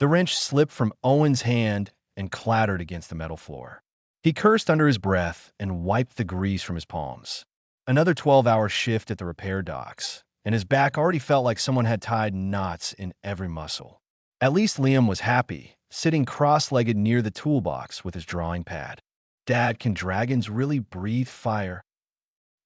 The wrench slipped from Owen's hand and clattered against the metal floor. He cursed under his breath and wiped the grease from his palms. Another 12-hour shift at the repair docks, and his back already felt like someone had tied knots in every muscle. At least Liam was happy, sitting cross-legged near the toolbox with his drawing pad. Dad, can dragons really breathe fire?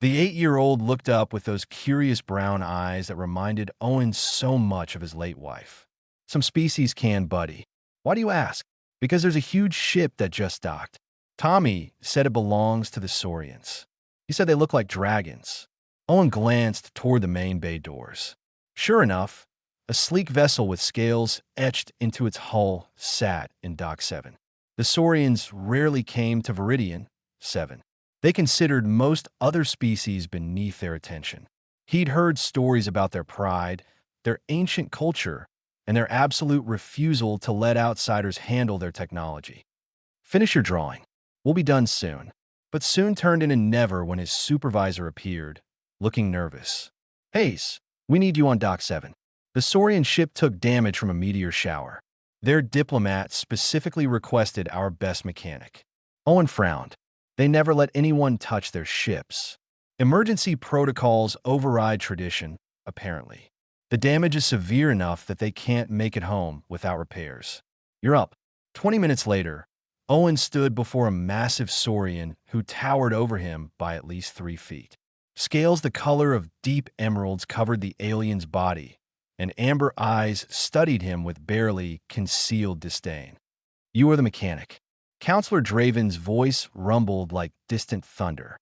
The 8-year-old looked up with those curious brown eyes that reminded Owen so much of his late wife. Some species can, buddy. Why do you ask? Because there's a huge ship that just docked. Tommy said it belongs to the Saurians. He said they look like dragons. Owen glanced toward the main bay doors. Sure enough, a sleek vessel with scales etched into its hull sat in Dock 7. The Saurians rarely came to Viridian 7. They considered most other species beneath their attention. He'd heard stories about their pride, their ancient culture, and their absolute refusal to let outsiders handle their technology. Finish your drawing. We'll be done soon. But soon turned into never when his supervisor appeared, looking nervous. Hayes, we need you on Dock 7. The Saurian ship took damage from a meteor shower. Their diplomat specifically requested our best mechanic. Owen frowned. They never let anyone touch their ships. Emergency protocols override tradition, apparently. The damage is severe enough that they can't make it home without repairs. You're up. 20 minutes later, Owen stood before a massive Saurian who towered over him by at least 3 feet. Scales the color of deep emeralds covered the alien's body, and amber eyes studied him with barely concealed disdain. You are the mechanic. Counselor Draven's voice rumbled like distant thunder.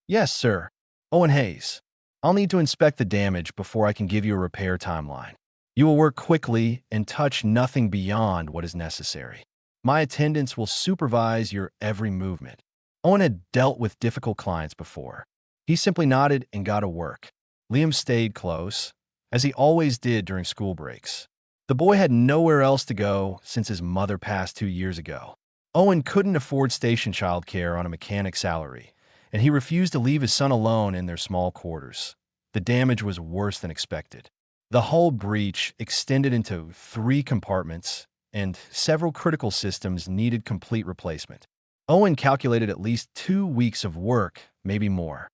Yes, sir. Owen Hayes. I'll need to inspect the damage before I can give you a repair timeline. You will work quickly and touch nothing beyond what is necessary. My attendants will supervise your every movement. Owen had dealt with difficult clients before. He simply nodded and got to work. Liam stayed close, as he always did during school breaks. The boy had nowhere else to go since his mother passed 2 years ago. Owen couldn't afford station childcare on a mechanic salary, and he refused to leave his son alone in their small quarters. The damage was worse than expected. The hull breach extended into 3 compartments, and several critical systems needed complete replacement. Owen calculated at least 2 weeks of work, maybe more.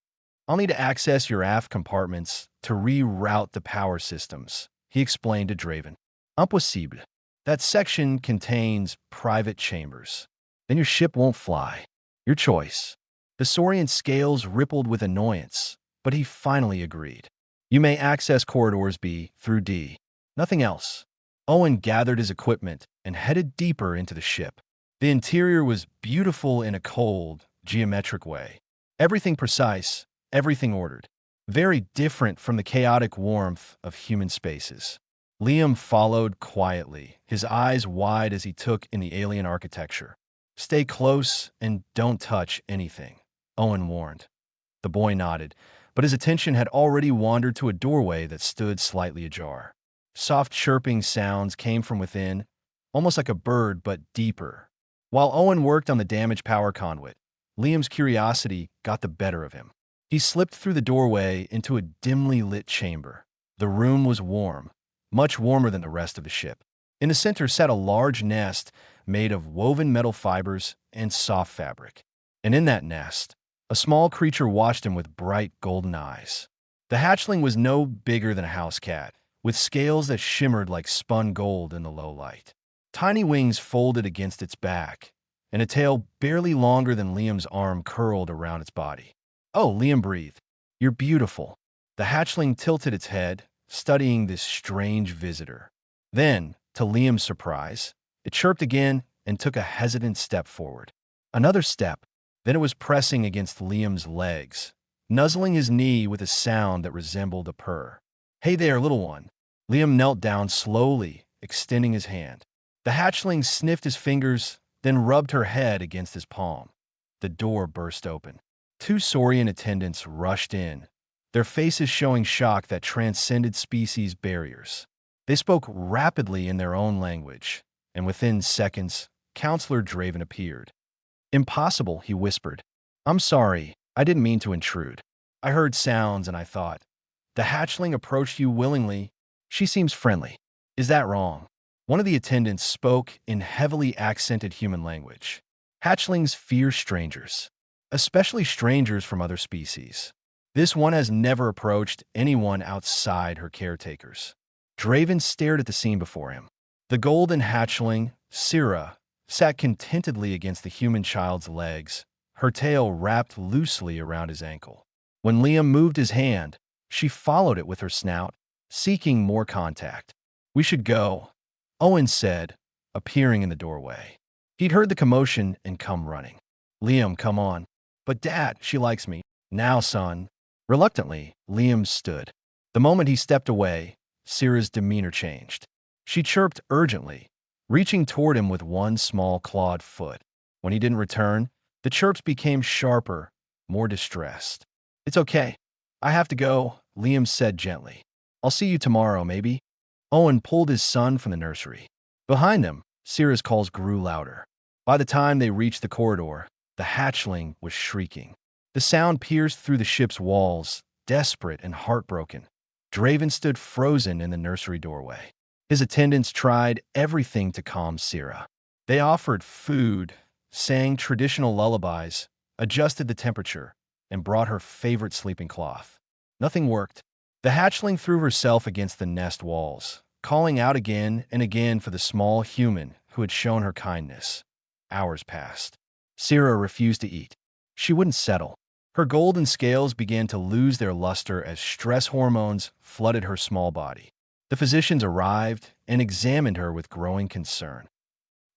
I'll need to access your aft compartments to reroute the power systems, he explained to Draven. Impossible. That section contains private chambers. Then your ship won't fly. Your choice. The Saurian scales rippled with annoyance, but he finally agreed. You may access corridors B through D. Nothing else. Owen gathered his equipment and headed deeper into the ship. The interior was beautiful in a cold, geometric way. Everything precise, everything ordered. Very different from the chaotic warmth of human spaces. Liam followed quietly, his eyes wide as he took in the alien architecture. Stay close and don't touch anything, Owen warned. The boy nodded, but his attention had already wandered to a doorway that stood slightly ajar. Soft chirping sounds came from within, almost like a bird but deeper. While Owen worked on the damaged power conduit, Liam's curiosity got the better of him. He slipped through the doorway into a dimly lit chamber. The room was warm, much warmer than the rest of the ship. In the center sat a large nest made of woven metal fibers and soft fabric. And in that nest, a small creature watched him with bright golden eyes. The hatchling was no bigger than a house cat, with scales that shimmered like spun gold in the low light. Tiny wings folded against its back, and a tail barely longer than Liam's arm curled around its body. Oh, Liam breathed. You're beautiful. The hatchling tilted its head, studying this strange visitor. Then, to Liam's surprise, it chirped again and took a hesitant step forward. Another step, then it was pressing against Liam's legs, nuzzling his knee with a sound that resembled a purr. Hey there, little one. Liam knelt down slowly, extending his hand. The hatchling sniffed his fingers, then rubbed her head against his palm. The door burst open. 2 Saurian attendants rushed in, their faces showing shock that transcended species barriers. They spoke rapidly in their own language, and within seconds, Counselor Draven appeared. Impossible, he whispered. I'm sorry, I didn't mean to intrude. I heard sounds and I thought. The hatchling approached you willingly. She seems friendly. Is that wrong? One of the attendants spoke in heavily accented human language. Hatchlings fear strangers, especially strangers from other species. This one has never approached anyone outside her caretakers. Draven stared at the scene before him. The golden hatchling, Syrah, sat contentedly against the human child's legs, her tail wrapped loosely around his ankle. When Liam moved his hand, she followed it with her snout, seeking more contact. "We should go," Owen said, appearing in the doorway. He'd heard the commotion and come running. "Liam, come on." "But Dad, she likes me." "Now, son." Reluctantly, Liam stood. The moment he stepped away, Syrah's demeanor changed. She chirped urgently, reaching toward him with one small clawed foot. When he didn't return, the chirps became sharper, more distressed. "It's okay. I have to go," Liam said gently. "I'll see you tomorrow, maybe." Owen pulled his son from the nursery. Behind them, Syrah's calls grew louder. By the time they reached the corridor, the hatchling was shrieking. The sound pierced through the ship's walls, desperate and heartbroken. Draven stood frozen in the nursery doorway. His attendants tried everything to calm Syrah. They offered food, sang traditional lullabies, adjusted the temperature, and brought her favorite sleeping cloth. Nothing worked. The hatchling threw herself against the nest walls, calling out again and again for the small human who had shown her kindness. Hours passed. Syrah refused to eat. She wouldn't settle. Her golden scales began to lose their luster as stress hormones flooded her small body. The physicians arrived and examined her with growing concern.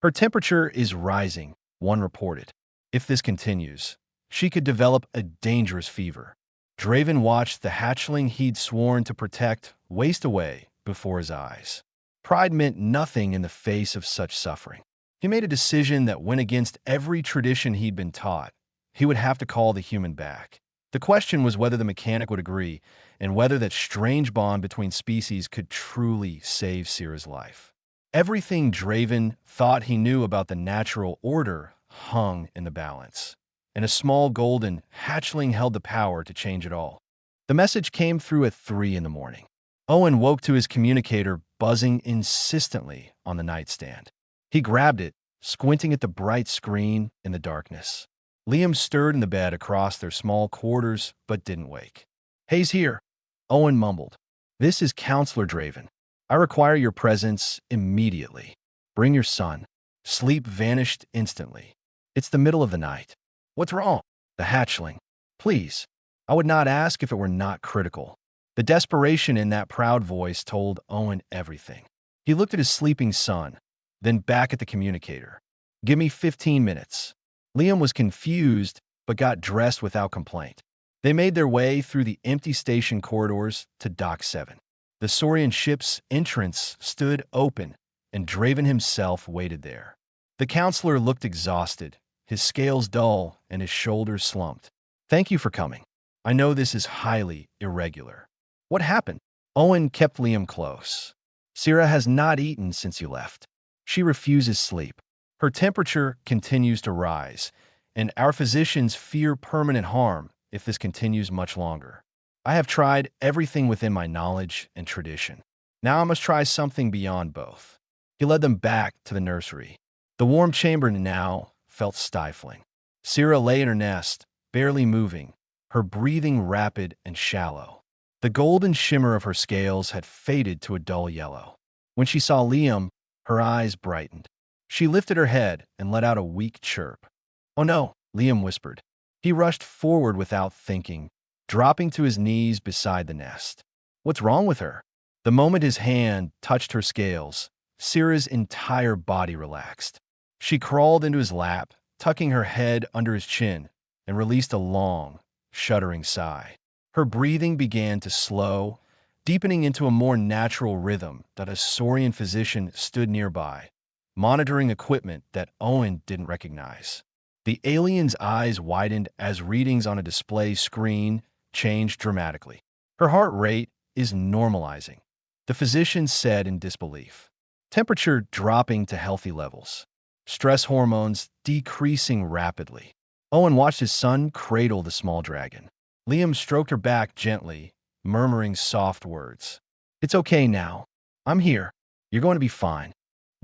"Her temperature is rising," one reported. "If this continues, she could develop a dangerous fever." Draven watched the hatchling he'd sworn to protect waste away before his eyes. Pride meant nothing in the face of such suffering. He made a decision that went against every tradition he'd been taught. He would have to call the human back. The question was whether the mechanic would agree, and whether that strange bond between species could truly save Syrah's life. Everything Draven thought he knew about the natural order hung in the balance, and a small golden hatchling held the power to change it all. The message came through at 3 in the morning. Owen woke to his communicator buzzing insistently on the nightstand. He grabbed it, squinting at the bright screen in the darkness. Liam stirred in the bed across their small quarters, but didn't wake. "Hayes here," Owen mumbled. "This is Counselor Draven. I require your presence immediately. Bring your son." Sleep vanished instantly. "It's the middle of the night." "What's wrong?" "The hatchling." "Please." I would not ask if it were not critical. The desperation in that proud voice told Owen everything. He looked at his sleeping son, then back at the communicator. "Give me 15 minutes. Liam was confused, but got dressed without complaint. They made their way through the empty station corridors to Dock 7. The Saurian ship's entrance stood open, and Draven himself waited there. The counselor looked exhausted, his scales dull and his shoulders slumped. "Thank you for coming. I know this is highly irregular." "What happened?" Owen kept Liam close. "Syrah has not eaten since you left. She refuses sleep. Her temperature continues to rise, and our physicians fear permanent harm if this continues much longer. I have tried everything within my knowledge and tradition. Now I must try something beyond both." He led them back to the nursery. The warm chamber now felt stifling. Syrah lay in her nest, barely moving, her breathing rapid and shallow. The golden shimmer of her scales had faded to a dull yellow. When she saw Liam, her eyes brightened. She lifted her head and let out a weak chirp. "Oh no," Liam whispered. He rushed forward without thinking, dropping to his knees beside the nest. "What's wrong with her?" The moment his hand touched her scales, Syrah's entire body relaxed. She crawled into his lap, tucking her head under his chin, and released a long, shuddering sigh. Her breathing began to slow, deepening into a more natural rhythm that a Saurian physician stood nearby, monitoring equipment that Owen didn't recognize. The alien's eyes widened as readings on a display screen changed dramatically. "Her heart rate is normalizing," the physician said in disbelief. "Temperature dropping to healthy levels. Stress hormones decreasing rapidly." Owen watched his son cradle the small dragon. Liam stroked her back gently, murmuring soft words. "It's okay now. I'm here. You're going to be fine."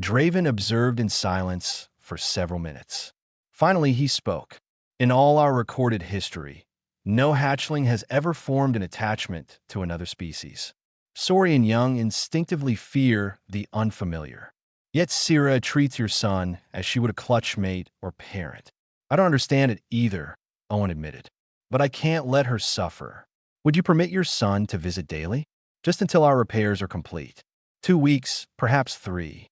Draven observed in silence for several minutes. Finally, he spoke. In all our recorded history, no hatchling has ever formed an attachment to another species. Saurian young instinctively fear the unfamiliar. Yet Syrah treats your son as she would a clutch mate or parent. I don't understand it either, Owen admitted. But I can't let her suffer. Would you permit your son to visit daily? Just until our repairs are complete. 2 weeks, perhaps 3.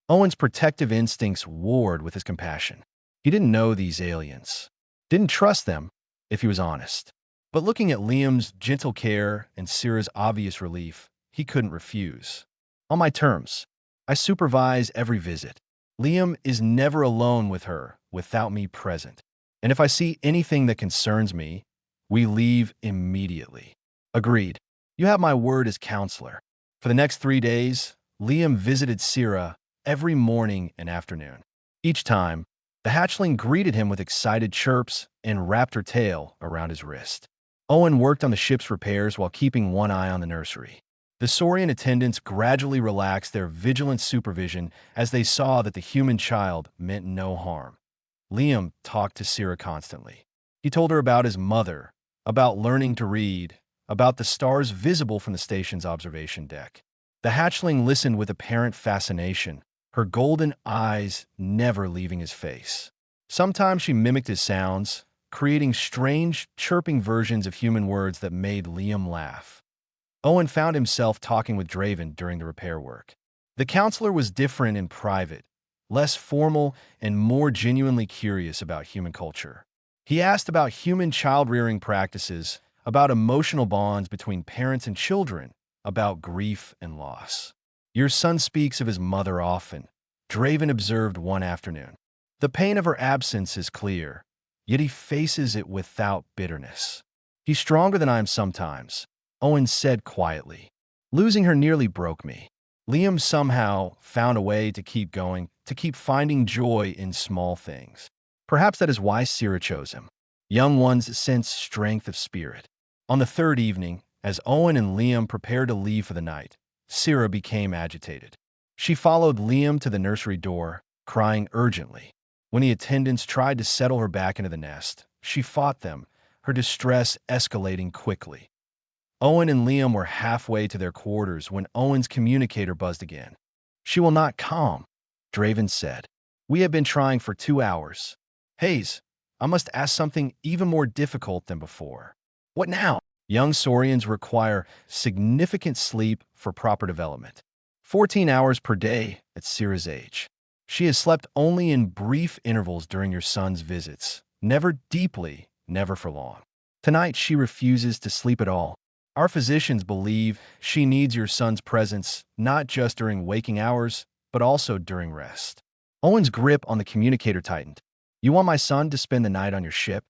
Owen's protective instincts warred with his compassion. He didn't know these aliens. Didn't trust them, if he was honest. But looking at Liam's gentle care and Syrah's obvious relief, he couldn't refuse. On my terms. I supervise every visit. Liam is never alone with her without me present. And if I see anything that concerns me, we leave immediately. Agreed. You have my word as counselor. For the next 3 days, Liam visited Syrah every morning and afternoon. Each time, the hatchling greeted him with excited chirps and wrapped her tail around his wrist. Owen worked on the ship's repairs while keeping one eye on the nursery. The Saurian attendants gradually relaxed their vigilant supervision as they saw that the human child meant no harm. Liam talked to Syrah constantly. He told her about his mother, about learning to read, about the stars visible from the station's observation deck. The hatchling listened with apparent fascination, her golden eyes never leaving his face. Sometimes she mimicked his sounds, creating strange, chirping versions of human words that made Liam laugh. Owen found himself talking with Draven during the repair work. The counselor was different in private, less formal and more genuinely curious about human culture. He asked about human child-rearing practices, about emotional bonds between parents and children, about grief and loss. Your son speaks of his mother often, Draven observed one afternoon. The pain of her absence is clear, yet he faces it without bitterness. He's stronger than I am sometimes, Owen said quietly. Losing her nearly broke me. Liam somehow found a way to keep going, to keep finding joy in small things. Perhaps that is why Syrah chose him. Young ones sense strength of spirit. On the 3rd evening, as Owen and Liam prepared to leave for the night, Syrah became agitated. She followed Liam to the nursery door, crying urgently. When the attendants tried to settle her back into the nest, she fought them, her distress escalating quickly. Owen and Liam were halfway to their quarters when Owen's communicator buzzed again. She will not come, Draven said. We have been trying for 2 hours. Hayes, I must ask something even more difficult than before. What now? Young Saurians require significant sleep for proper development. 14 hours per day at Syrah's age. She has slept only in brief intervals during your son's visits, never deeply, never for long. Tonight she refuses to sleep at all. Our physicians believe she needs your son's presence not just during waking hours, but also during rest. Owen's grip on the communicator tightened. You want my son to spend the night on your ship?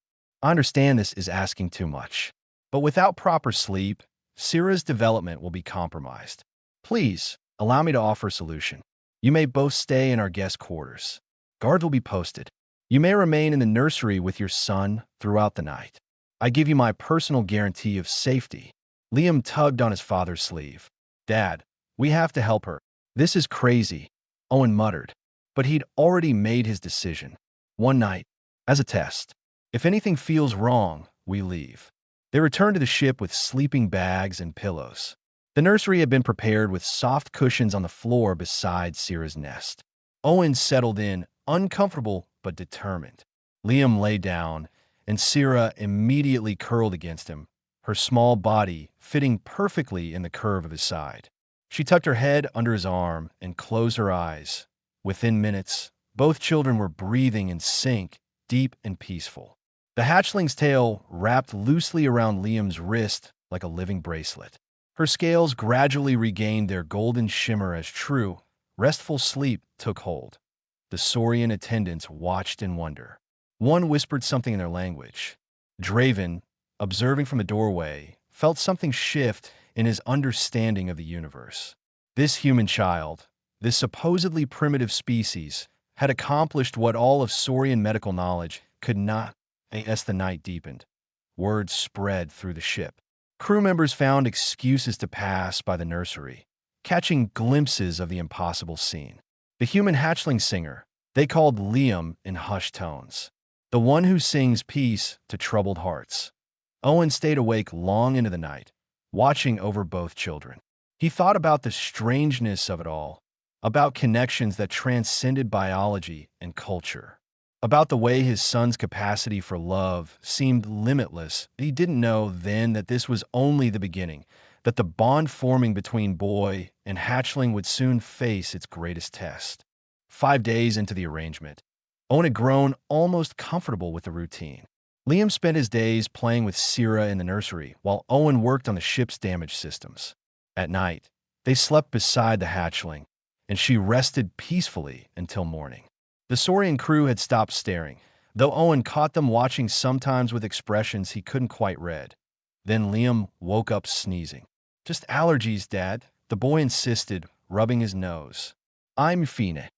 I understand this is asking too much. But without proper sleep, Syrah's development will be compromised. Please, allow me to offer a solution. You may both stay in our guest quarters. Guards will be posted. You may remain in the nursery with your son throughout the night. I give you my personal guarantee of safety. Liam tugged on his father's sleeve. Dad, we have to help her. This is crazy, Owen muttered. But he'd already made his decision. One night, as a test. If anything feels wrong, we leave. They returned to the ship with sleeping bags and pillows. The nursery had been prepared with soft cushions on the floor beside Syrah's nest. Owen settled in, uncomfortable but determined. Liam lay down, and Syrah immediately curled against him, her small body fitting perfectly in the curve of his side. She tucked her head under his arm and closed her eyes. Within minutes, both children were breathing in sync, deep and peaceful. The hatchling's tail wrapped loosely around Liam's wrist like a living bracelet. Her scales gradually regained their golden shimmer as true, restful sleep took hold. The Saurian attendants watched in wonder. One whispered something in their language. Draven, observing from the doorway, felt something shift in his understanding of the universe. This human child, this supposedly primitive species, had accomplished what all of Saurian medical knowledge could not. As the night deepened, word spread through the ship. Crew members found excuses to pass by the nursery, catching glimpses of the impossible scene. The human hatchling singer, they called Liam in hushed tones. The one who sings peace to troubled hearts. Owen stayed awake long into the night, watching over both children. He thought about the strangeness of it all, about connections that transcended biology and culture, about the way his son's capacity for love seemed limitless. He didn't know then that this was only the beginning, that the bond forming between boy and hatchling would soon face its greatest test. 5 days into the arrangement, Owen had grown almost comfortable with the routine. Liam spent his days playing with Syrah in the nursery, while Owen worked on the ship's damage systems. At night, they slept beside the hatchling, and she rested peacefully until morning. The Saurian crew had stopped staring, though Owen caught them watching sometimes with expressions he couldn't quite read. Then Liam woke up sneezing. "Just allergies, Dad," the boy insisted, rubbing his nose. "I'm fine."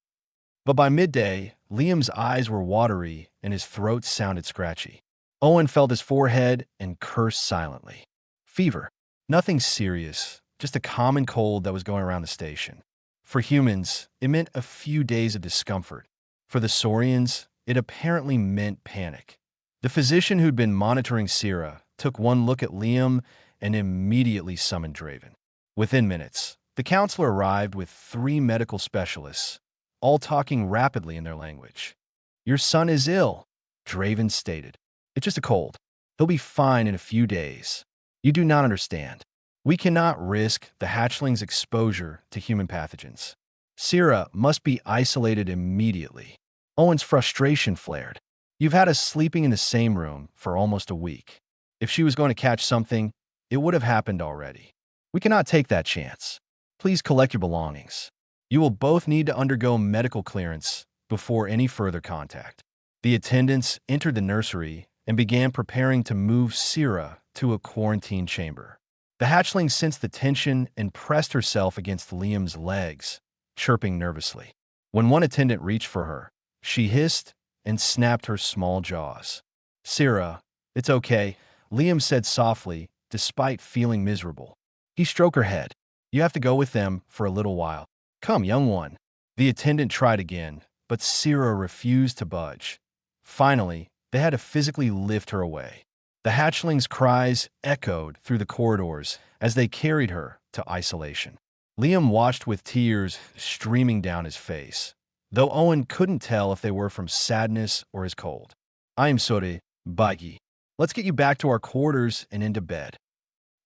But by midday, Liam's eyes were watery and his throat sounded scratchy. Owen felt his forehead and cursed silently. Fever. Nothing serious, just a common cold that was going around the station. For humans, it meant a few days of discomfort. For the Saurians, it apparently meant panic. The physician who'd been monitoring Syrah took one look at Liam and immediately summoned Draven. Within minutes, the counselor arrived with 3 medical specialists, all talking rapidly in their language. "Your son is ill," Draven stated. "It's just a cold. He'll be fine in a few days. You do not understand. We cannot risk the hatchling's exposure to human pathogens. Syrah must be isolated immediately." Owen's frustration flared. "You've had us sleeping in the same room for almost a week. If she was going to catch something, it would have happened already. We cannot take that chance. Please collect your belongings. You will both need to undergo medical clearance before any further contact." The attendants entered the nursery and began preparing to move Syrah to a quarantine chamber. The hatchling sensed the tension and pressed herself against Liam's legs, chirping nervously. When one attendant reached for her, she hissed and snapped her small jaws. "Syrah, it's okay," Liam said softly, despite feeling miserable. He stroked her head. "You have to go with them for a little while. Come, young one." The attendant tried again, but Syrah refused to budge. Finally, they had to physically lift her away. The hatchling's cries echoed through the corridors as they carried her to isolation. Liam watched with tears streaming down his face, though Owen couldn't tell if they were from sadness or his cold. "I am sorry, Buggy. Let's get you back to our quarters and into bed."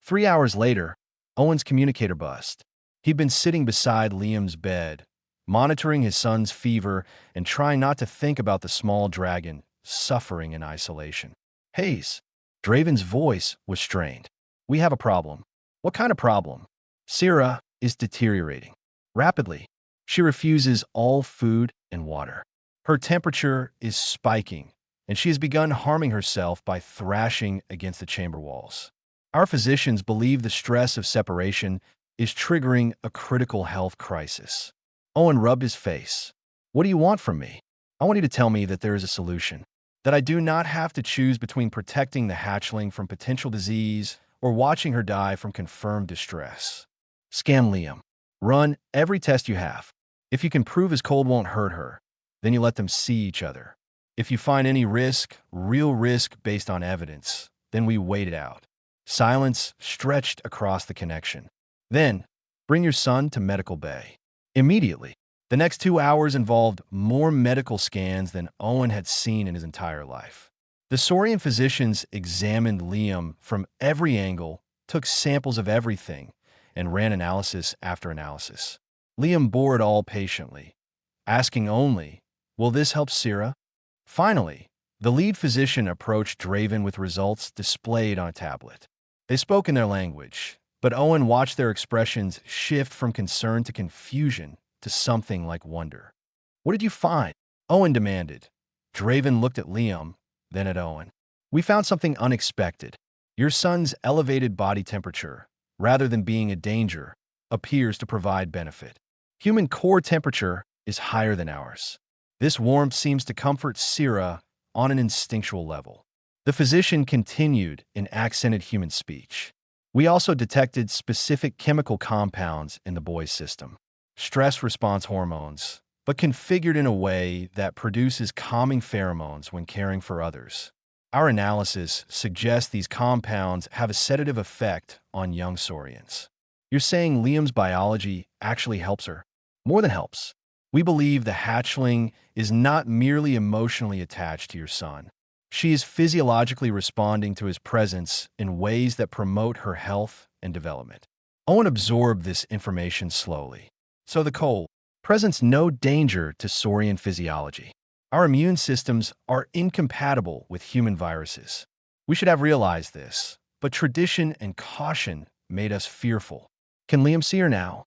3 hours later, Owen's communicator buzzed. He'd been sitting beside Liam's bed, monitoring his son's fever and trying not to think about the small dragon suffering in isolation. "Hayes." Draven's voice was strained. "We have a problem." "What kind of problem?" "Syrah is deteriorating rapidly. She refuses all food and water. Her temperature is spiking, and she has begun harming herself by thrashing against the chamber walls. Our physicians believe the stress of separation is triggering a critical health crisis." Owen rubbed his face. "What do you want from me?" "I want you to tell me that there is a solution. That I do not have to choose between protecting the hatchling from potential disease or watching her die from confirmed distress." Scan Liam. Run every test you have. If you can prove his cold won't hurt her, then you let them see each other. If you find any risk, real risk based on evidence, then we wait it out. Silence stretched across the connection. Then, bring your son to medical bay. Immediately. The next 2 hours involved more medical scans than Owen had seen in his entire life. The Saurian physicians examined Liam from every angle, took samples of everything, and ran analysis after analysis. Liam bore it all patiently, asking only, "Will this help Syrah?" Finally, the lead physician approached Draven with results displayed on a tablet. They spoke in their language, but Owen watched their expressions shift from concern to confusion to something like wonder. "What did you find?" Owen demanded. Draven looked at Liam, then at Owen. "We found something unexpected. Your son's elevated body temperature, rather than being a danger, appears to provide benefit. Human core temperature is higher than ours. This warmth seems to comfort Syrah on an instinctual level." The physician continued in accented human speech. "We also detected specific chemical compounds in the boy's system. Stress response hormones, but configured in a way that produces calming pheromones when caring for others. Our analysis suggests these compounds have a sedative effect on young saurians. You're saying Liam's biology actually helps her? More than helps. We believe the hatchling is not merely emotionally attached to your son. She is physiologically responding to his presence in ways that promote her health and development. Owen absorbed this information slowly. So the cold presents no danger to saurian physiology. Our immune systems are incompatible with human viruses. We should have realized this, but tradition and caution made us fearful. Can Liam see her now?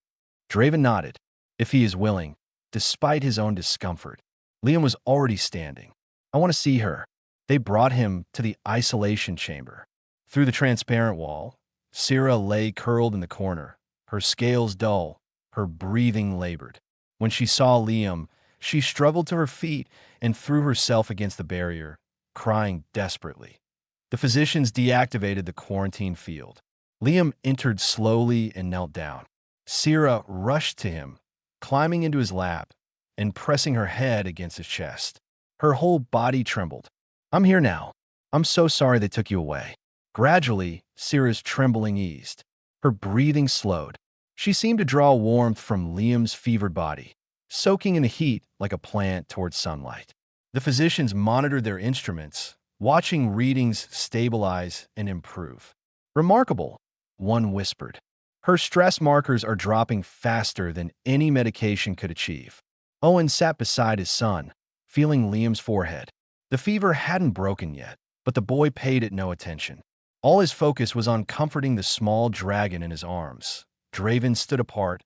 Draven nodded, if he is willing, despite his own discomfort. Liam was already standing. I want to see her. They brought him to the isolation chamber. Through the transparent wall, Syrah lay curled in the corner, her scales dull, her breathing labored. When she saw Liam, she struggled to her feet and threw herself against the barrier, crying desperately. The physicians deactivated the quarantine field. Liam entered slowly and knelt down. Syrah rushed to him, climbing into his lap and pressing her head against his chest. Her whole body trembled. I'm here now. I'm so sorry they took you away. Gradually, Syrah's trembling eased. Her breathing slowed. She seemed to draw warmth from Liam's fevered body, soaking in the heat like a plant towards sunlight. The physicians monitored their instruments, watching readings stabilize and improve. Remarkable, one whispered. Her stress markers are dropping faster than any medication could achieve. Owen sat beside his son, feeling Liam's forehead. The fever hadn't broken yet, but the boy paid it no attention. All his focus was on comforting the small dragon in his arms. Draven stood apart,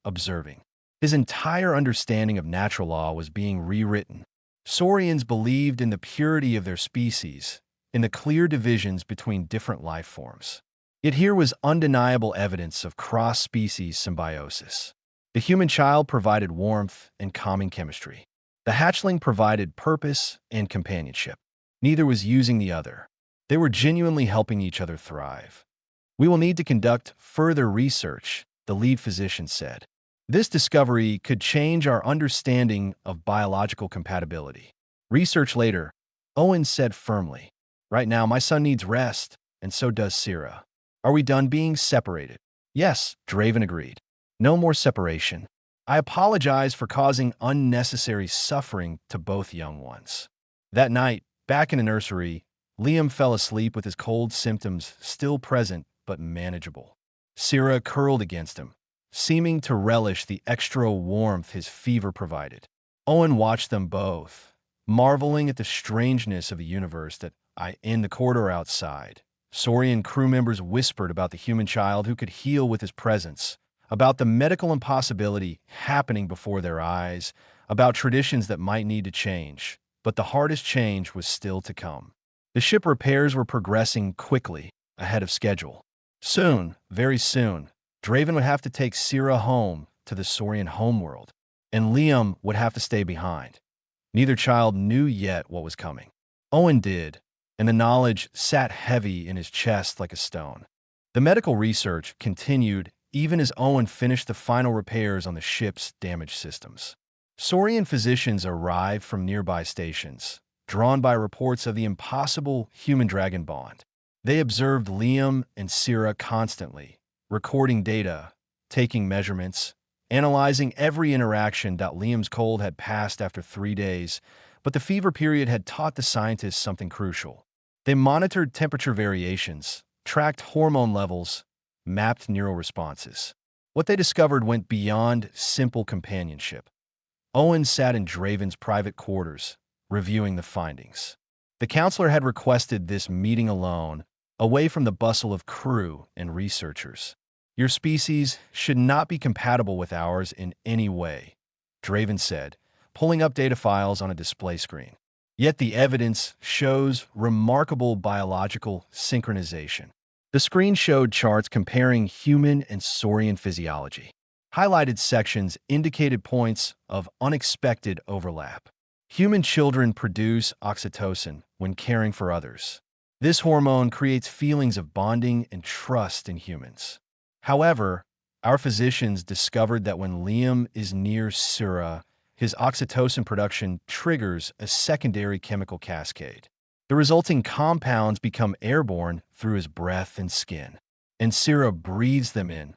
observing. His entire understanding of natural law was being rewritten. Saurians believed in the purity of their species, in the clear divisions between different life forms. Yet here was undeniable evidence of cross-species symbiosis. The human child provided warmth and calming chemistry. The hatchling provided purpose and companionship. Neither was using the other. They were genuinely helping each other thrive. We will need to conduct further research, the lead physician said. This discovery could change our understanding of biological compatibility. Research later, Owen said firmly. Right now, my son needs rest, and so does Syrah. Are we done being separated? Yes, Draven agreed. No more separation. I apologize for causing unnecessary suffering to both young ones. That night, back in the nursery, Liam fell asleep with his cold symptoms still present but manageable. Syrah curled against him, seeming to relish the extra warmth his fever provided. Owen watched them both, marveling at the strangeness of the universe that in the corridor outside. Saurian crew members whispered about the human child who could heal with his presence, about the medical impossibility happening before their eyes, about traditions that might need to change. But the hardest change was still to come. The ship repairs were progressing quickly, ahead of schedule. Soon, very soon, Draven would have to take Syrah home to the Saurian homeworld, and Liam would have to stay behind. Neither child knew yet what was coming. Owen did, and the knowledge sat heavy in his chest like a stone. The medical research continued even as Owen finished the final repairs on the ship's damaged systems. Saurian physicians arrived from nearby stations, drawn by reports of the impossible human-dragon bond. They observed Liam and Syrah constantly, recording data, taking measurements, analyzing every interaction. Liam's cold had passed after 3 days, but the fever period had taught the scientists something crucial. They monitored temperature variations, tracked hormone levels, mapped neural responses. What they discovered went beyond simple companionship. Owen sat in Draven's private quarters, reviewing the findings. The counselor had requested this meeting alone, away from the bustle of crew and researchers. Your species should not be compatible with ours in any way, Draven said, pulling up data files on a display screen. Yet the evidence shows remarkable biological synchronization. The screen showed charts comparing human and saurian physiology. Highlighted sections indicated points of unexpected overlap. Human children produce oxytocin when caring for others. This hormone creates feelings of bonding and trust in humans. However, our physicians discovered that when Liam is near Syrah, his oxytocin production triggers a secondary chemical cascade. The resulting compounds become airborne through his breath and skin, and Syrah breathes them in,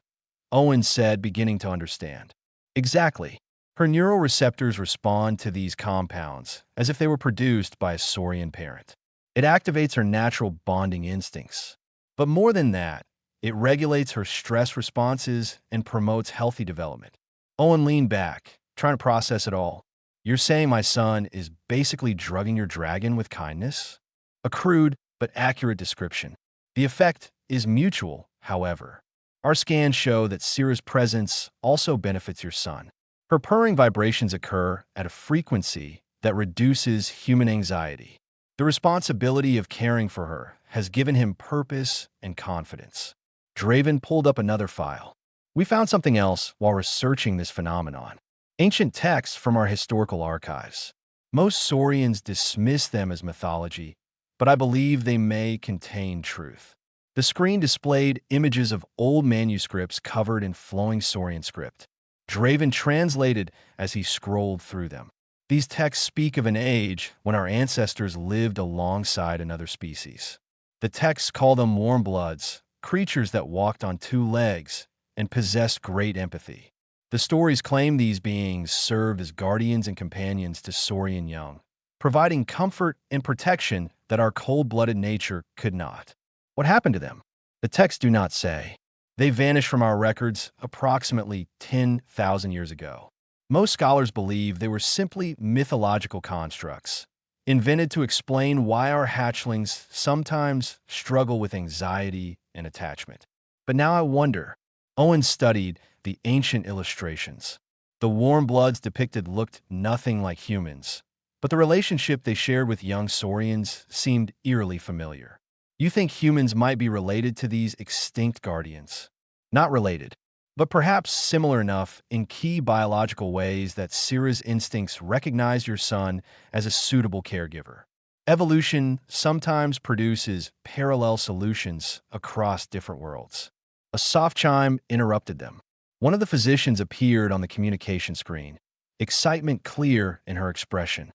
Owen said, beginning to understand. Exactly. Her neural receptors respond to these compounds as if they were produced by a saurian parent. It activates her natural bonding instincts. But more than that, it regulates her stress responses and promotes healthy development. Owen leaned back, trying to process it all. You're saying my son is basically drugging your dragon with kindness? A crude but accurate description. The effect is mutual, however. Our scans show that Syrah's presence also benefits your son. Her purring vibrations occur at a frequency that reduces human anxiety. The responsibility of caring for her has given him purpose and confidence. Draven pulled up another file. We found something else while researching this phenomenon. Ancient texts from our historical archives. Most Saurians dismiss them as mythology, but I believe they may contain truth. The screen displayed images of old manuscripts covered in flowing Saurian script. Draven translated as he scrolled through them. These texts speak of an age when our ancestors lived alongside another species. The texts call them warm bloods, creatures that walked on two legs and possessed great empathy. The stories claim these beings served as guardians and companions to Saurian young, providing comfort and protection that our cold-blooded nature could not. What happened to them? The texts do not say. They vanished from our records approximately 10,000 years ago. Most scholars believe they were simply mythological constructs, invented to explain why our hatchlings sometimes struggle with anxiety and attachment. But now I wonder. Owen studied the ancient illustrations. The warm bloods depicted looked nothing like humans, but the relationship they shared with young Saurians seemed eerily familiar. You think humans might be related to these extinct guardians? Not related, but perhaps similar enough in key biological ways that Syrah's instincts recognize your son as a suitable caregiver. Evolution sometimes produces parallel solutions across different worlds. A soft chime interrupted them. One of the physicians appeared on the communication screen, excitement clear in her expression.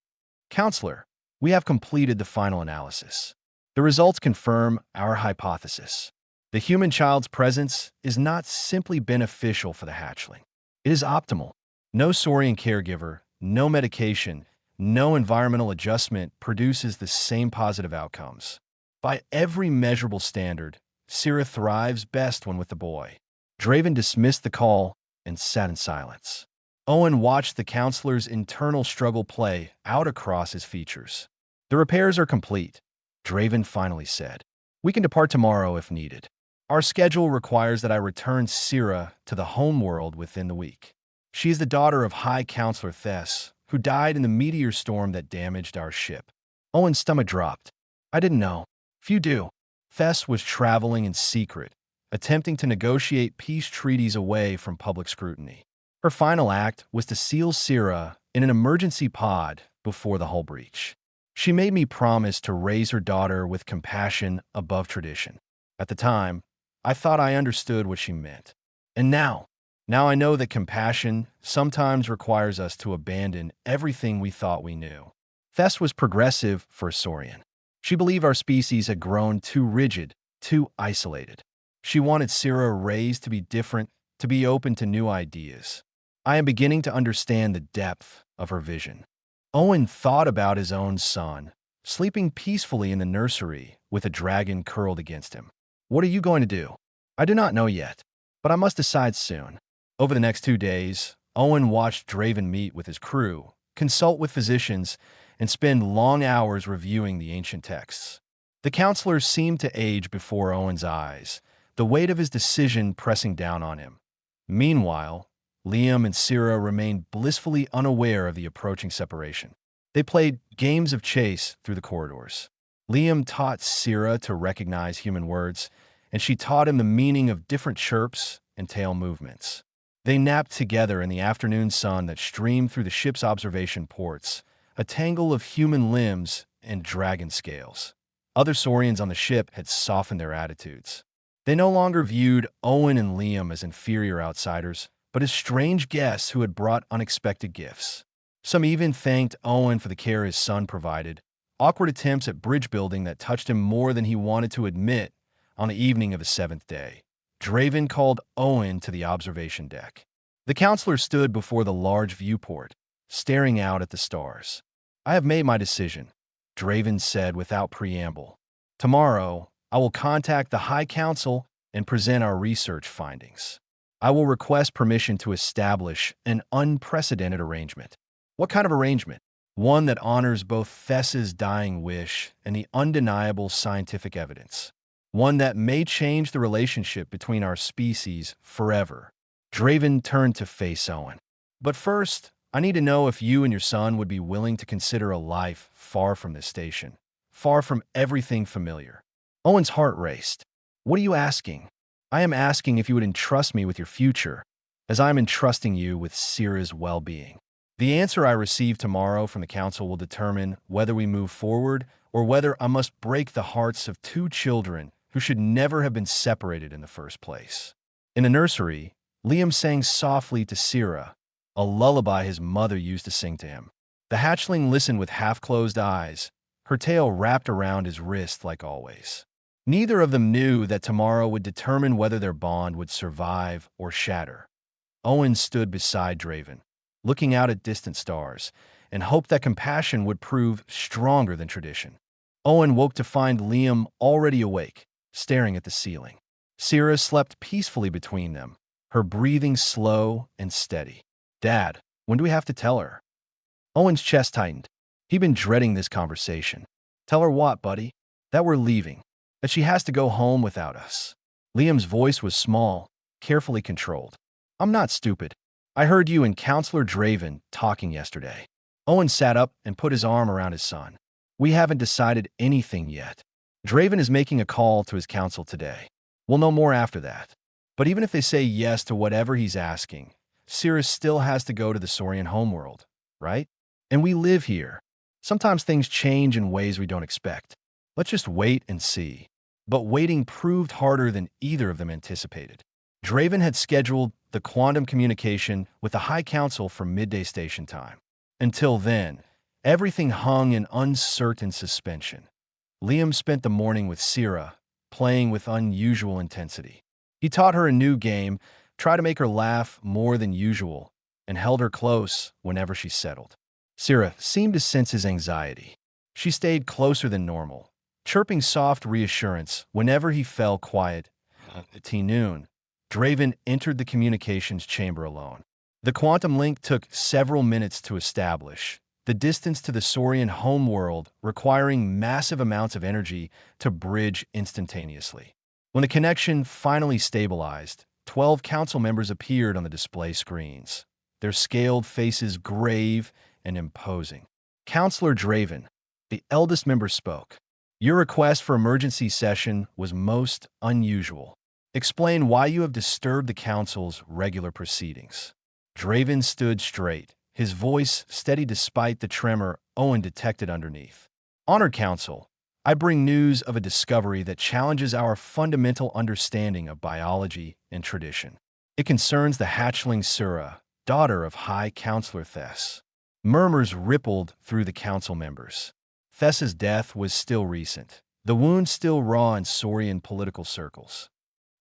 Counselor, we have completed the final analysis. The results confirm our hypothesis. The human child's presence is not simply beneficial for the hatchling. It is optimal. No Saurian caregiver, no medication, no environmental adjustment produces the same positive outcomes. By every measurable standard, Syrah thrives best when with the boy. Draven dismissed the call and sat in silence. Owen watched the counselor's internal struggle play out across his features. The repairs are complete, Draven finally said. We can depart tomorrow if needed. Our schedule requires that I return Syrah to the homeworld within the week. She is the daughter of High Counselor Thess, who died in the meteor storm that damaged our ship. Owen's stomach dropped. I didn't know. Few do. Thess was traveling in secret, attempting to negotiate peace treaties away from public scrutiny. Her final act was to seal Syrah in an emergency pod before the hull breach. She made me promise to raise her daughter with compassion above tradition. At the time, I thought I understood what she meant. And now I know that compassion sometimes requires us to abandon everything we thought we knew. Thess was progressive for a Saurian. She believed our species had grown too rigid, too isolated. She wanted Syrah raised to be different, to be open to new ideas. I am beginning to understand the depth of her vision. Owen thought about his own son, sleeping peacefully in the nursery with a dragon curled against him. What are you going to do? I do not know yet, but I must decide soon. Over the next 2 days, Owen watched Draven meet with his crew, consult with physicians, and spend long hours reviewing the ancient texts. The counselor seemed to age before Owen's eyes, the weight of his decision pressing down on him. Meanwhile, Liam and Syrah remained blissfully unaware of the approaching separation. They played games of chase through the corridors. Liam taught Syrah to recognize human words, and she taught him the meaning of different chirps and tail movements. They napped together in the afternoon sun that streamed through the ship's observation ports, a tangle of human limbs and dragon scales. Other Saurians on the ship had softened their attitudes. They no longer viewed Owen and Liam as inferior outsiders, but as strange guests who had brought unexpected gifts. Some even thanked Owen for the care his son provided. Awkward attempts at bridge building that touched him more than he wanted to admit on the evening of his seventh day. Draven called Owen to the observation deck. The counselor stood before the large viewport, staring out at the stars. I have made my decision, Draven said without preamble. Tomorrow, I will contact the High Council and present our research findings. I will request permission to establish an unprecedented arrangement. What kind of arrangement? One that honors both Thess's dying wish and the undeniable scientific evidence. One that may change the relationship between our species forever. Draven turned to face Owen. But first, I need to know if you and your son would be willing to consider a life far from this station, far from everything familiar. Owen's heart raced. What are you asking? I am asking if you would entrust me with your future, as I am entrusting you with Syrah's well-being. The answer I receive tomorrow from the council will determine whether we move forward or whether I must break the hearts of two children who should never have been separated in the first place. In the nursery, Liam sang softly to Syrah, a lullaby his mother used to sing to him. The hatchling listened with half-closed eyes, her tail wrapped around his wrist like always. Neither of them knew that tomorrow would determine whether their bond would survive or shatter. Owen stood beside Draven, looking out at distant stars, and hoped that compassion would prove stronger than tradition. Owen woke to find Liam already awake, staring at the ceiling. Syrah slept peacefully between them, her breathing slow and steady. Dad, when do we have to tell her? Owen's chest tightened. He'd been dreading this conversation. Tell her what, buddy? That we're leaving. That she has to go home without us. Liam's voice was small, carefully controlled. I'm not stupid. I heard you and Counselor Draven talking yesterday. Owen sat up and put his arm around his son. We haven't decided anything yet. Draven is making a call to his council today. We'll know more after that. But even if they say yes to whatever he's asking, Syrah still has to go to the Saurian homeworld, right? And we live here. Sometimes things change in ways we don't expect. Let's just wait and see. But waiting proved harder than either of them anticipated. Draven had scheduled the quantum communication with the High Council for midday station time. Until then, everything hung in uncertain suspension. Liam spent the morning with Syrah, playing with unusual intensity. He taught her a new game, tried to make her laugh more than usual, and held her close whenever she settled. Syrah seemed to sense his anxiety. She stayed closer than normal, chirping soft reassurance whenever he fell quiet. At noon, Draven entered the communications chamber alone. The quantum link took several minutes to establish, the distance to the Saurian homeworld requiring massive amounts of energy to bridge instantaneously. When the connection finally stabilized, 12 council members appeared on the display screens, their scaled faces grave and imposing. Counselor Draven, the eldest member, spoke. Your request for emergency session was most unusual. Explain why you have disturbed the council's regular proceedings. Draven stood straight, his voice steady despite the tremor Owen detected underneath. Honored Council, I bring news of a discovery that challenges our fundamental understanding of biology and tradition. It concerns the hatchling Syrah, daughter of High Counselor Thess. Murmurs rippled through the council members. Thess's death was still recent, the wound still raw in Saurian political circles.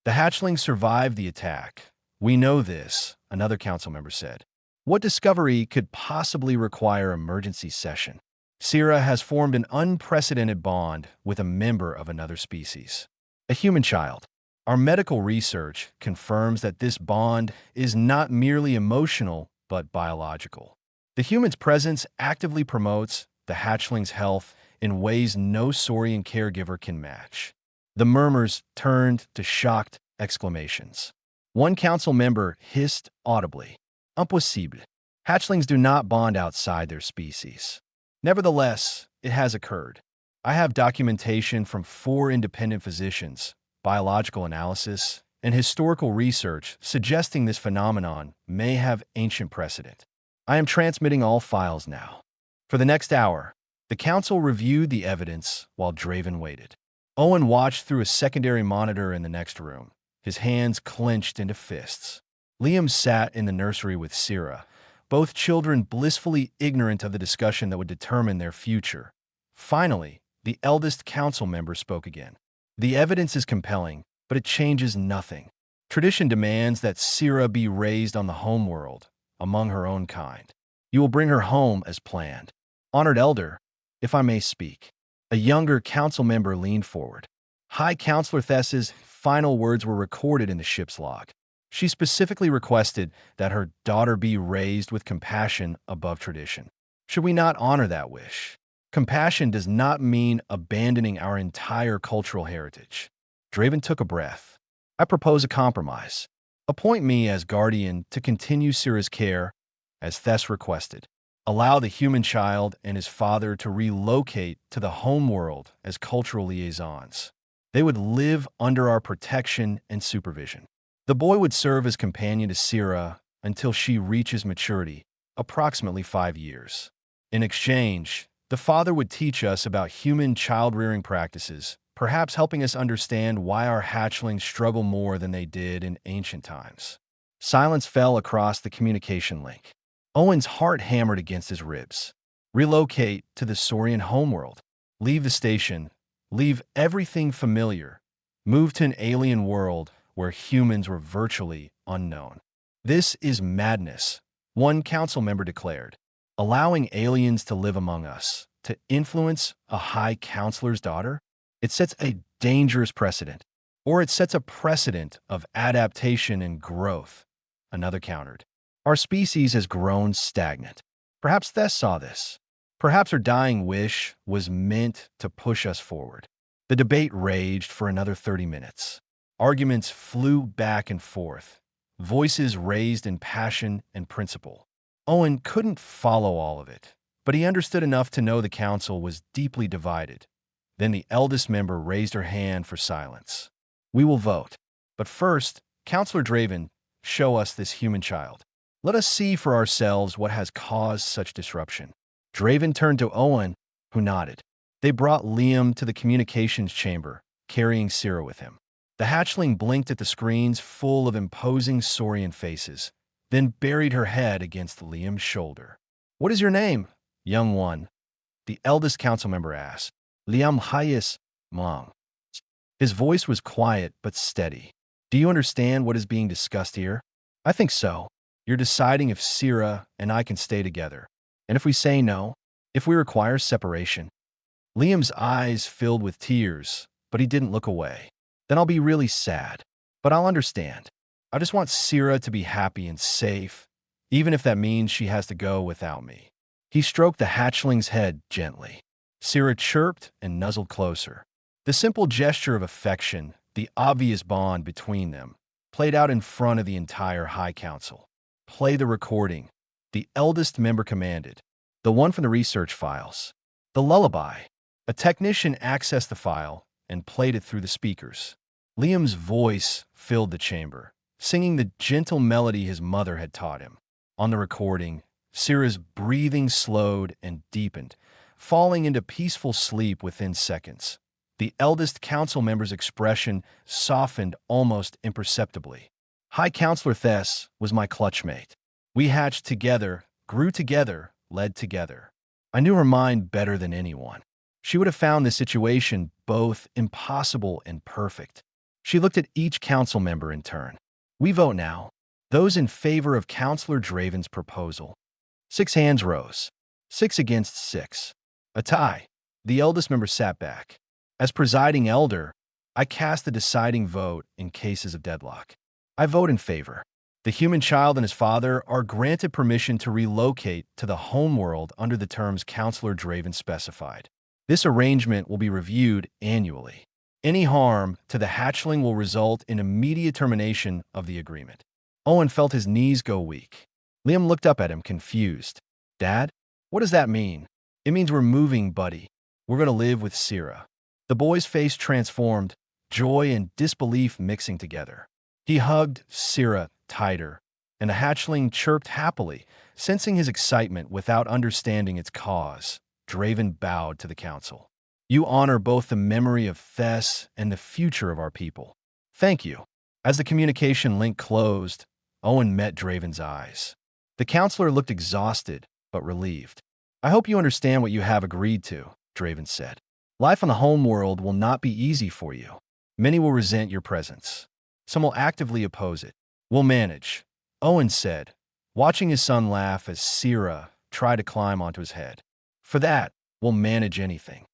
The hatchling survived the attack. We know this, another council member said. What discovery could possibly require emergency session? Syrah has formed an unprecedented bond with a member of another species, a human child. Our medical research confirms that this bond is not merely emotional, but biological. The human's presence actively promotes the hatchling's health in ways no Saurian caregiver can match. The murmurs turned to shocked exclamations. One council member hissed audibly, Impossible. Hatchlings do not bond outside their species. Nevertheless, it has occurred. I have documentation from 4 independent physicians, biological analysis, and historical research suggesting this phenomenon may have ancient precedent. I am transmitting all files now. For the next hour, the council reviewed the evidence while Draven waited. Owen watched through a secondary monitor in the next room, his hands clenched into fists. Liam sat in the nursery with Syrah, both children blissfully ignorant of the discussion that would determine their future. Finally, the eldest council member spoke again. The evidence is compelling, but it changes nothing. Tradition demands that Sira be raised on the homeworld, among her own kind. You will bring her home as planned. Honored elder, if I may speak. A younger council member leaned forward. High Counselor Thess's final words were recorded in the ship's log. She specifically requested that her daughter be raised with compassion above tradition. Should we not honor that wish? Compassion does not mean abandoning our entire cultural heritage. Draven took a breath. I propose a compromise. Appoint me as guardian to continue Sira's care, as Thess requested. Allow the human child and his father to relocate to the homeworld as cultural liaisons. They would live under our protection and supervision. The boy would serve as companion to Sira until she reaches maturity, approximately 5 years. In exchange, the father would teach us about human child-rearing practices, perhaps helping us understand why our hatchlings struggle more than they did in ancient times. Silence fell across the communication link. Owen's heart hammered against his ribs. Relocate to the Saurian homeworld. Leave the station. Leave everything familiar. Move to an alien world where humans were virtually unknown. This is madness, one council member declared. Allowing aliens to live among us, to influence a high counselor's daughter? It sets a dangerous precedent. Or it sets a precedent of adaptation and growth, another countered. Our species has grown stagnant. Perhaps Thess saw this. Perhaps her dying wish was meant to push us forward. The debate raged for another 30 minutes. Arguments flew back and forth, voices raised in passion and principle. Owen couldn't follow all of it, but he understood enough to know the council was deeply divided. Then the eldest member raised her hand for silence. We will vote. But first, Counselor Draven, show us this human child. Let us see for ourselves what has caused such disruption. Draven turned to Owen, who nodded. They brought Liam to the communications chamber, carrying Sira with him. The hatchling blinked at the screens full of imposing saurian faces, then buried her head against Liam's shoulder. What is your name, young one? The eldest council member asked. Liam Hayes Mong. His voice was quiet but steady. Do you understand what is being discussed here? I think so. You're deciding if Sira and I can stay together. And if we say no, if we require separation. Liam's eyes filled with tears, but he didn't look away. Then I'll be really sad. But I'll understand. I just want Sira to be happy and safe, even if that means she has to go without me. He stroked the hatchling's head gently. Sira chirped and nuzzled closer. The simple gesture of affection, the obvious bond between them, played out in front of the entire High Council. Play the recording, the eldest member commanded. The one from the research files. The lullaby. A technician accessed the file and played it through the speakers. Liam's voice filled the chamber, singing the gentle melody his mother had taught him. On the recording, Sira's breathing slowed and deepened, falling into peaceful sleep within seconds. The eldest council member's expression softened almost imperceptibly. High Counselor Thess was my clutchmate. We hatched together, grew together, led together. I knew her mind better than anyone. She would have found this situation both impossible and perfect. She looked at each council member in turn. We vote now. Those in favor of Counselor Draven's proposal. 6 hands rose. 6 against 6. A tie. The eldest member sat back. As presiding elder, I cast the deciding vote in cases of deadlock. I vote in favor. The human child and his father are granted permission to relocate to the homeworld under the terms Counselor Draven specified. This arrangement will be reviewed annually. Any harm to the hatchling will result in immediate termination of the agreement. Owen felt his knees go weak. Liam looked up at him, confused. Dad, what does that mean? It means we're moving, buddy. We're going to live with Sira. The boy's face transformed, joy and disbelief mixing together. He hugged Sira tighter, and the hatchling chirped happily, sensing his excitement without understanding its cause. Draven bowed to the council. You honor both the memory of Thess and the future of our people. Thank you. As the communication link closed, Owen met Draven's eyes. The counselor looked exhausted, but relieved. I hope you understand what you have agreed to, Draven said. Life on the home world will not be easy for you. Many will resent your presence. Some will actively oppose it. We'll manage, Owen said, watching his son laugh as Syrah tried to climb onto his head. For that, we'll manage anything.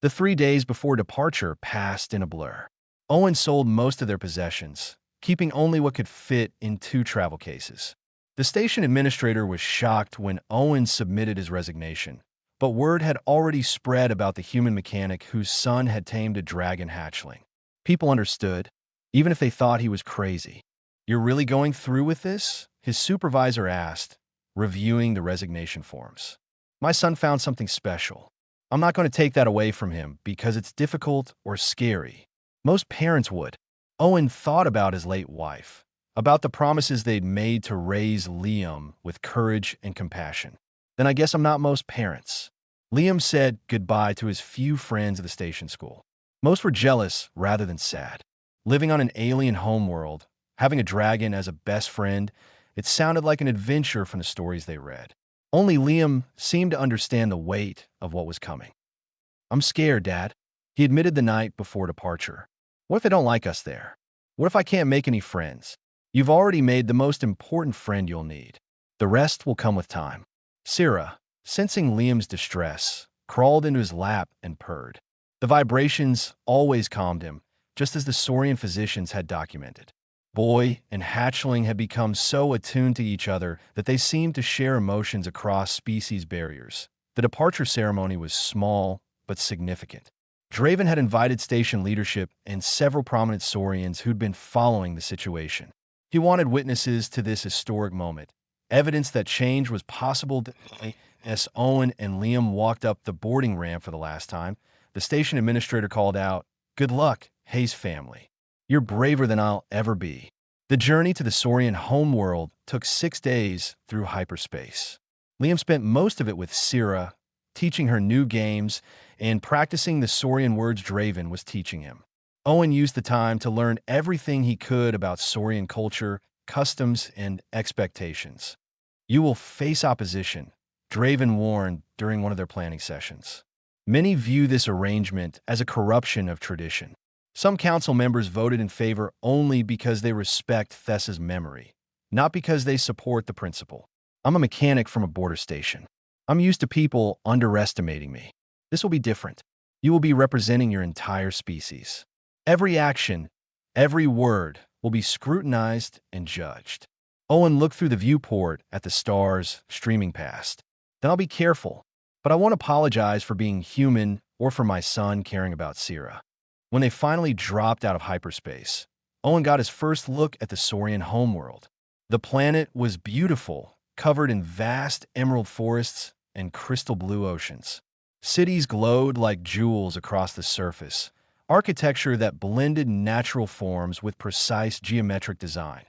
The 3 days before departure passed in a blur. Owen sold most of their possessions, keeping only what could fit in 2 travel cases. The station administrator was shocked when Owen submitted his resignation, but word had already spread about the human mechanic whose son had tamed a dragon hatchling. People understood, even if they thought he was crazy. You're really going through with this? His supervisor asked, reviewing the resignation forms. My son found something special. I'm not going to take that away from him because it's difficult or scary. Most parents would. Owen thought about his late wife, about the promises they'd made to raise Liam with courage and compassion. Then I guess I'm not most parents. Liam said goodbye to his few friends at the station school. Most were jealous rather than sad. Living on an alien homeworld, having a dragon as a best friend, it sounded like an adventure from the stories they read. Only Liam seemed to understand the weight of what was coming. I'm scared, Dad, he admitted the night before departure. What if they don't like us there? What if I can't make any friends? You've already made the most important friend you'll need. The rest will come with time. Syrah, sensing Liam's distress, crawled into his lap and purred. The vibrations always calmed him, just as the Saurian physicians had documented. Boy and hatchling had become so attuned to each other that they seemed to share emotions across species barriers. The departure ceremony was small but significant. Draven had invited station leadership and several prominent Saurians who'd been following the situation. He wanted witnesses to this historic moment, evidence that change was possible. As Owen and Liam walked up the boarding ramp for the last time, the station administrator called out, "Good luck, Hayes family. You're braver than I'll ever be." The journey to the Saurian homeworld took 6 days through hyperspace. Liam spent most of it with Syrah, teaching her new games and practicing the Saurian words Draven was teaching him. Owen used the time to learn everything he could about Saurian culture, customs, and expectations. You will face opposition, Draven warned during one of their planning sessions. Many view this arrangement as a corruption of tradition. Some council members voted in favor only because they respect Thessa's memory, not because they support the principle. I'm a mechanic from a border station. I'm used to people underestimating me. This will be different. You will be representing your entire species. Every action, every word will be scrutinized and judged. Owen looked through the viewport at the stars streaming past. Then I'll be careful, but I won't apologize for being human or for my son caring about Syrah. When they finally dropped out of hyperspace, Owen got his first look at the Saurian homeworld. The planet was beautiful, covered in vast emerald forests and crystal blue oceans. Cities glowed like jewels across the surface, architecture that blended natural forms with precise geometric design.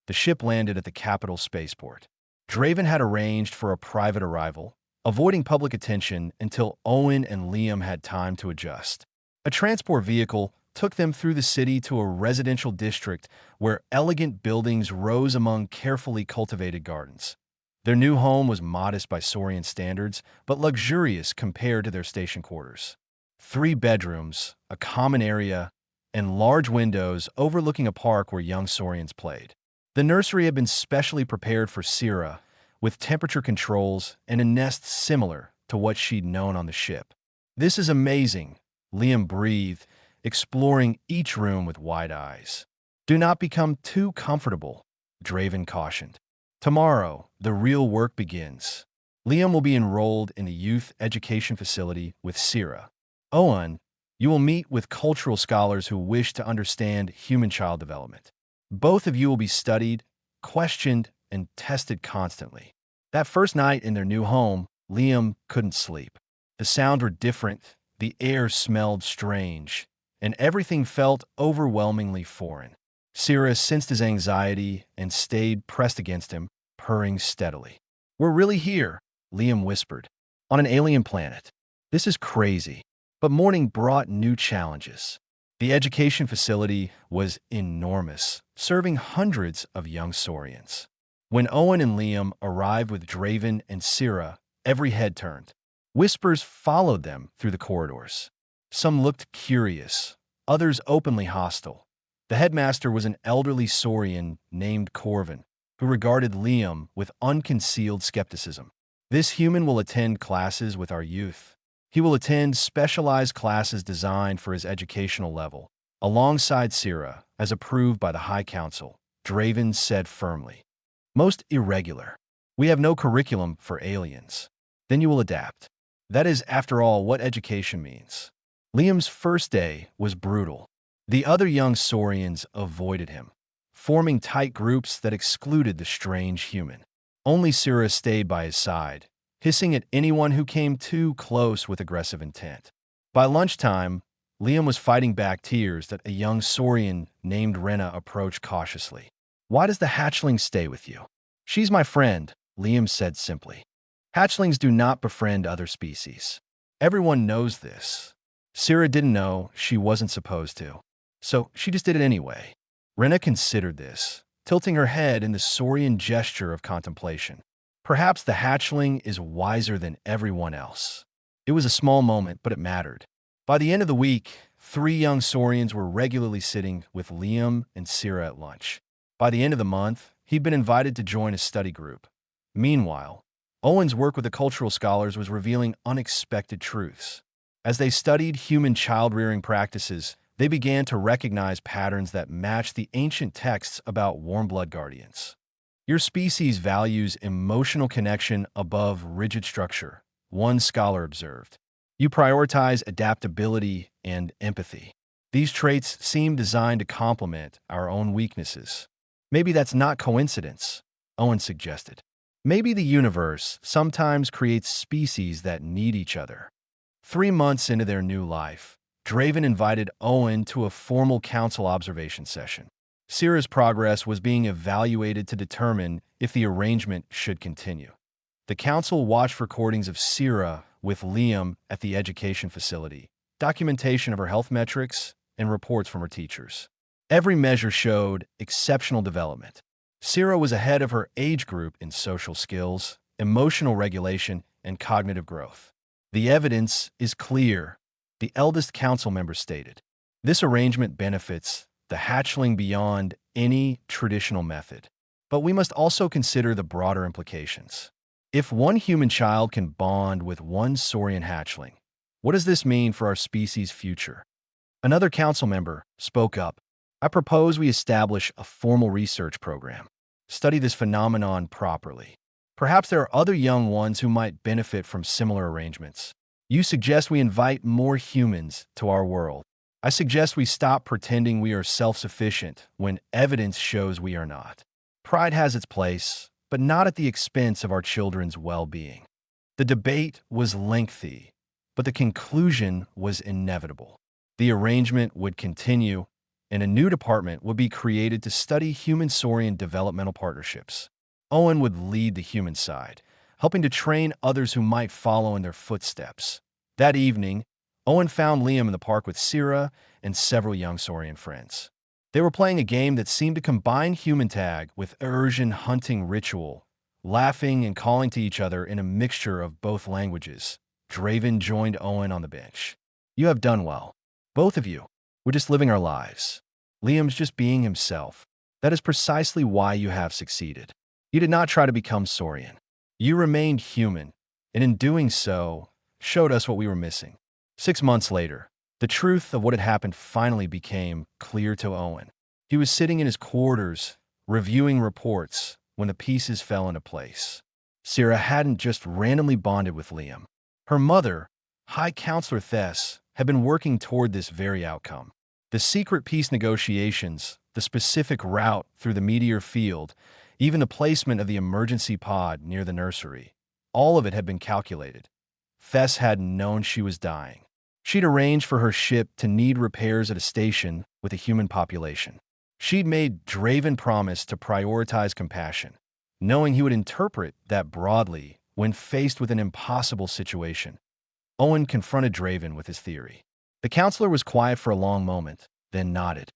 The ship landed at the capital spaceport. Draven had arranged for a private arrival, avoiding public attention until Owen and Liam had time to adjust. A transport vehicle took them through the city to a residential district where elegant buildings rose among carefully cultivated gardens. Their new home was modest by Saurian standards, but luxurious compared to their station quarters. 3 bedrooms, a common area, and large windows overlooking a park where young Saurians played. The nursery had been specially prepared for Syrah, with temperature controls and a nest similar to what she'd known on the ship. "This is amazing," Liam breathed, exploring each room with wide eyes. "Do not become too comfortable," Draven cautioned. "Tomorrow, the real work begins." Liam will be enrolled in a youth education facility with Syrah. Owen, you will meet with cultural scholars who wish to understand human child development. Both of you will be studied, questioned, and tested constantly. That first night in their new home, Liam couldn't sleep. The sounds were different, the air smelled strange, and everything felt overwhelmingly foreign. Syrah sensed his anxiety and stayed pressed against him, purring steadily. "We're really here," Liam whispered, "on an alien planet. This is crazy." But morning brought new challenges. The education facility was enormous, serving hundreds of young Saurians. When Owen and Liam arrived with Draven and Syrah, every head turned. Whispers followed them through the corridors. Some looked curious, others openly hostile. The headmaster was an elderly Saurian named Corvin, who regarded Liam with unconcealed skepticism. This human will attend classes with our youth. He will attend specialized classes designed for his educational level, alongside Syrah, as approved by the High Council, Draven said firmly. Most irregular. We have no curriculum for aliens. Then you will adapt. That is, after all, what education means. Liam's first day was brutal. The other young Saurians avoided him, forming tight groups that excluded the strange human. Only Syrah stayed by his side, hissing at anyone who came too close with aggressive intent. By lunchtime, Liam was fighting back tears that a young Saurian named Rena approached cautiously. Why does the hatchling stay with you? She's my friend, Liam said simply. Hatchlings do not befriend other species. Everyone knows this. Syrah didn't know she wasn't supposed to, so she just did it anyway. Rena considered this, tilting her head in the Saurian gesture of contemplation. Perhaps the hatchling is wiser than everyone else. It was a small moment, but it mattered. By the end of the week, 3 young Saurians were regularly sitting with Liam and Syrah at lunch. By the end of the month, he'd been invited to join a study group. Meanwhile, Owen's work with the cultural scholars was revealing unexpected truths. As they studied human child-rearing practices, they began to recognize patterns that matched the ancient texts about warm-blood guardians. Your species values emotional connection above rigid structure, one scholar observed. You prioritize adaptability and empathy. These traits seem designed to complement our own weaknesses. Maybe that's not coincidence, Owen suggested. Maybe the universe sometimes creates species that need each other. 3 months into their new life, Draven invited Owen to a formal council observation session. Syrah's progress was being evaluated to determine if the arrangement should continue. The council watched recordings of Syrah with Liam at the education facility, documentation of her health metrics, and reports from her teachers. Every measure showed exceptional development. Syrah was ahead of her age group in social skills, emotional regulation, and cognitive growth. The evidence is clear, the eldest council member stated. This arrangement benefits the hatchling beyond any traditional method. But we must also consider the broader implications. If one human child can bond with one Saurian hatchling, what does this mean for our species' future? Another council member spoke up. I propose we establish a formal research program. Study this phenomenon properly. Perhaps there are other young ones who might benefit from similar arrangements. You suggest we invite more humans to our world. I suggest we stop pretending we are self-sufficient when evidence shows we are not. Pride has its place, but not at the expense of our children's well-being. The debate was lengthy, but the conclusion was inevitable. The arrangement would continue, and a new department would be created to study human-Saurian developmental partnerships. Owen would lead the human side, helping to train others who might follow in their footsteps. That evening, Owen found Liam in the park with Syrah and several young Saurian friends. They were playing a game that seemed to combine human tag with Ursian hunting ritual, laughing and calling to each other in a mixture of both languages. Draven joined Owen on the bench. You have done well. Both of you. We're just living our lives. Liam's just being himself. That is precisely why you have succeeded. You did not try to become Saurian. You remained human, and in doing so, showed us what we were missing. 6 months later, the truth of what had happened finally became clear to Owen. He was sitting in his quarters, reviewing reports, when the pieces fell into place. Syrah hadn't just randomly bonded with Liam. Her mother, High Counselor Thess, had been working toward this very outcome. The secret peace negotiations, the specific route through the meteor field, even the placement of the emergency pod near the nursery, all of it had been calculated. Thess hadn't known she was dying. She'd arranged for her ship to need repairs at a station with a human population. She'd made Draven promise to prioritize compassion, knowing he would interpret that broadly when faced with an impossible situation. Owen confronted Draven with his theory. The counselor was quiet for a long moment, then nodded.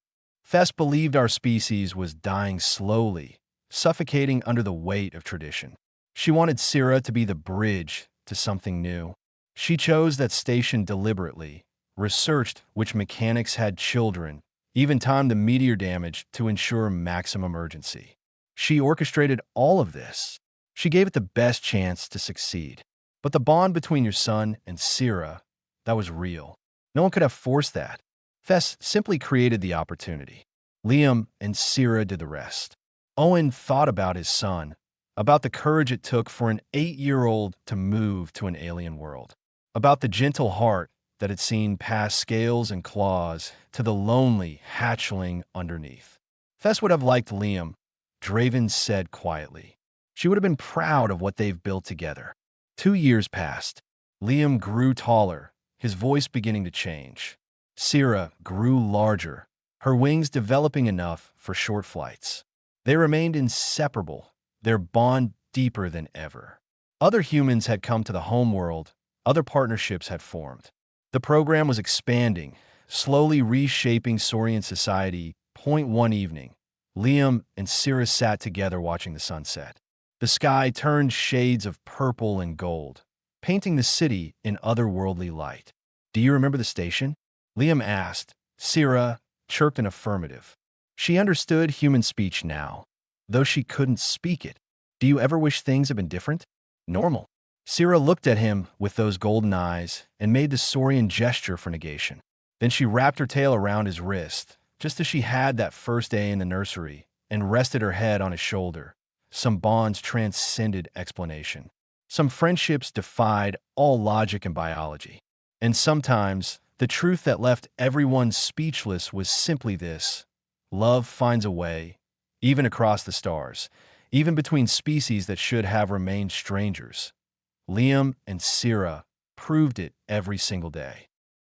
Thess believed our species was dying slowly, suffocating under the weight of tradition. She wanted Syrah to be the bridge to something new. She chose that station deliberately, researched which mechanics had children, even timed the meteor damage to ensure maximum urgency. She orchestrated all of this. She gave it the best chance to succeed. But the bond between your son and Syrah, that was real. No one could have forced that. Fess simply created the opportunity. Liam and Syrah did the rest. Owen thought about his son, about the courage it took for an 8-year-old to move to an alien world, about the gentle heart that had seen past scales and claws to the lonely hatchling underneath. Fess would have liked Liam, Draven said quietly. She would have been proud of what they've built together. 2 years passed. Liam grew taller, his voice beginning to change. Syrah grew larger, her wings developing enough for short flights. They remained inseparable, their bond deeper than ever. Other humans had come to the homeworld, other partnerships had formed. The program was expanding, slowly reshaping Saurian society. One evening, Liam and Syrah sat together watching the sunset. The sky turned shades of purple and gold, painting the city in otherworldly light. "Do you remember the station?" Liam asked. Syrah chirped an affirmative. She understood human speech now, though she couldn't speak it. "Do you ever wish things had been different? Normal?" Syrah looked at him with those golden eyes and made the Saurian gesture for negation. Then she wrapped her tail around his wrist, just as she had that first day in the nursery, and rested her head on his shoulder. Some bonds transcended explanation. Some friendships defied all logic and biology. And sometimes, the truth that left everyone speechless was simply this: love finds a way, even across the stars, even between species that should have remained strangers. Liam and Syrah proved it every single day.